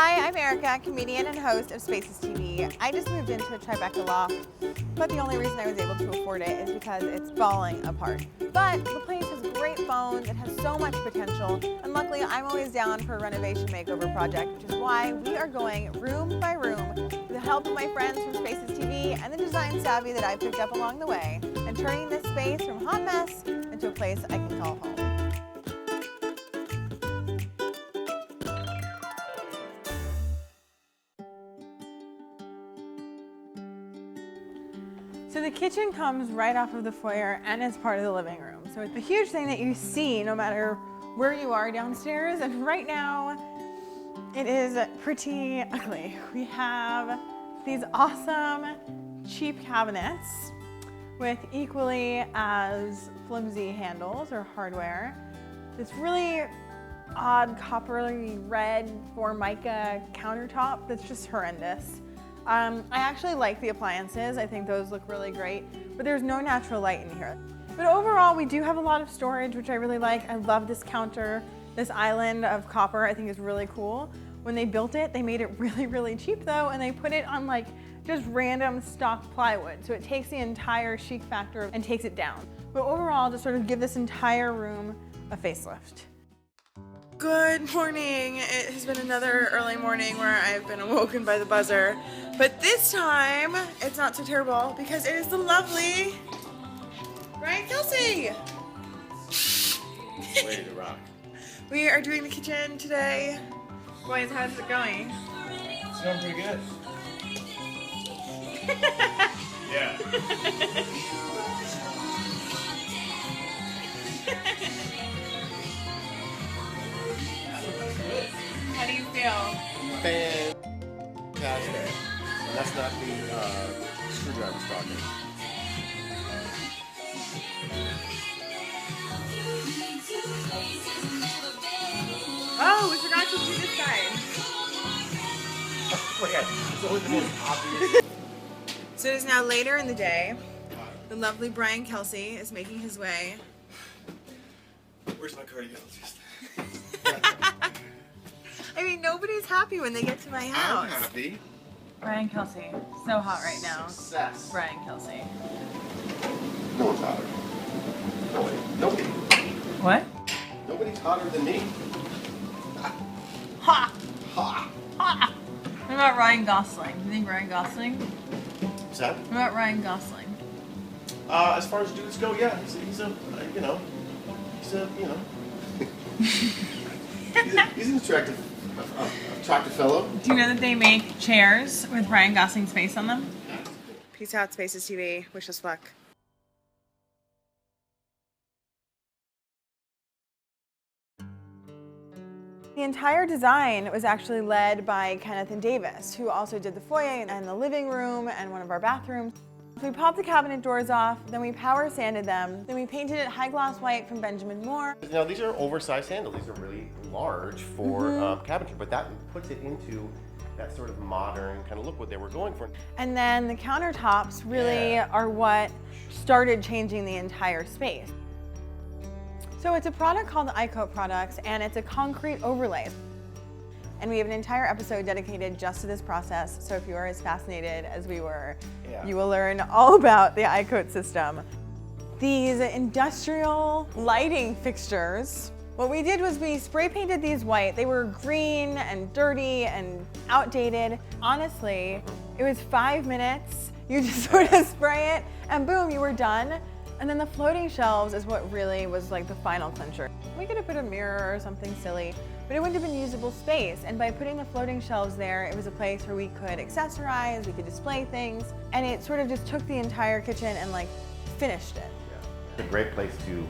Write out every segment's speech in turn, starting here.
Hi, I'm Erika, comedian and host of Spaces TV. I just moved into a TriBeCa loft, but the only reason I was able to afford it is because it's falling apart. But the place has great phones, it has so much potential, and luckily I'm always down for a renovation makeover project, which is why we are going room by room with the help of my friends from Spaces TV and the design savvy that I picked up along the way, and turning this space from hot mess into a place I can call home. So the kitchen comes right off of the foyer and it's part of the living room. So it's a huge thing that you see no matter where you are downstairs. And right now it is pretty ugly. We have these awesome cheap cabinets with equally as flimsy handles or hardware. This really odd coppery red Formica countertop that's just horrendous. I actually like the appliances. I think those look really great, but there's no natural light in here. But overall, we do have a lot of storage, which I really like. I love this counter. This island of copper I think is really cool. When they built it, they made it really, really cheap though, and they put it on like just random stock plywood. So it takes the entire chic factor and takes it down. But overall, just sort of give this entire room a facelift. Good morning. It has been another early morning where I've been awoken by the buzzer. But this time, it's not so terrible because it is the lovely Kelsey. Ready to rock. We are doing the kitchen today. Boys, how's it going? It's going pretty good. Yeah. How do you feel? Fantastic. That's not the screwdriver talking. Oh, we forgot to do this side. Oh my god, it's only the most obvious. So it is now later in the day. The lovely Kelsey is making his way. Where's my cardiologist? I mean, nobody's happy when they get to my house. I'm happy. Kelsey, so hot right now. Success. Kelsey. No one's hotter. Nobody. What? Nobody's hotter than me. Ha! Ha! Ha! What about Ryan Gosling? Do you think Ryan Gosling? What's that? What about Ryan Gosling? As far as dudes go, yeah, he's a he's an attractive fellow. Do you know that they make chairs with Ryan Gosling's face on them? Peace out, Spaces TV. Wish us luck. The entire design was actually led by Kenneth and Davis, who also did the foyer and the living room and one of our bathrooms. We popped the cabinet doors off, then we power sanded them, then we painted it high gloss white from Benjamin Moore. Now these are oversized handles. These are really large for cabinetry, but that puts it into that sort of modern kind of look what they were going for. And then the countertops really are what started changing the entire space. So it's a product called the iCoat products, and it's a concrete overlay. And we have an entire episode dedicated just to this process, so if you are as fascinated as we were, you will learn all about the iCoat system. These industrial lighting fixtures, what we did was we spray painted these white. They were green and dirty and outdated. Honestly, it was 5 minutes. You just sort of spray it and boom, you were done. And then the floating shelves is what really was like the final clincher. We could have put a mirror or something silly, but it wouldn't have been usable space. And by putting the floating shelves there, it was a place where we could accessorize, we could display things, and it sort of just took the entire kitchen and like finished it. Yeah. It's a great place to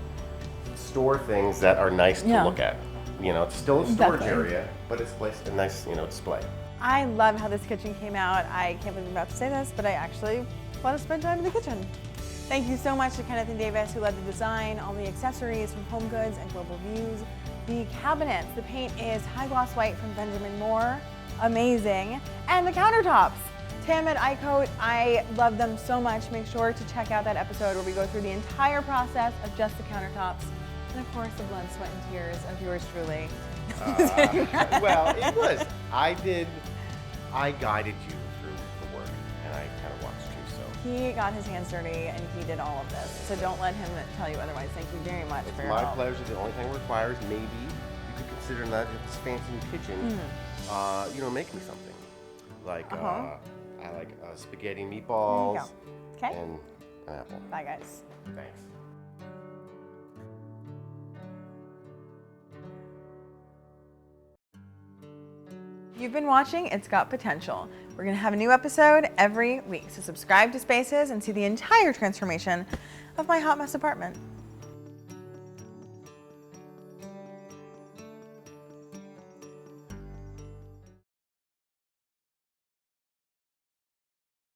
store things that are nice to look at. You know, it's still a storage area, but it's placed a nice, display. I love how this kitchen came out. I can't believe I'm about to say this, but I actually want to spend time in the kitchen. Thank you so much to Kenneth and Davis, who led the design, all the accessories from Home Goods and Global Views. The cabinets, the paint is high gloss white from Benjamin Moore, amazing. And the countertops, Tim at iCoat, I love them so much. Make sure to check out that episode where we go through the entire process of just the countertops. And of course, the blood, sweat, and tears of yours truly. Well, it was. I guided you through the work, and I kind of watched you, so. He got his hands dirty, and he did all of this. So don't let him tell you otherwise. Thank you very much for your help. My pleasure. The only thing it requires, maybe, you could consider not just this fancy new kitchen, make me something. Like, I like spaghetti and meatballs. Okay. And an apple. Bye, guys. Thanks. You've been watching It's Got Potential. We're going to have a new episode every week, so subscribe to Spaces and see the entire transformation of my hot mess apartment.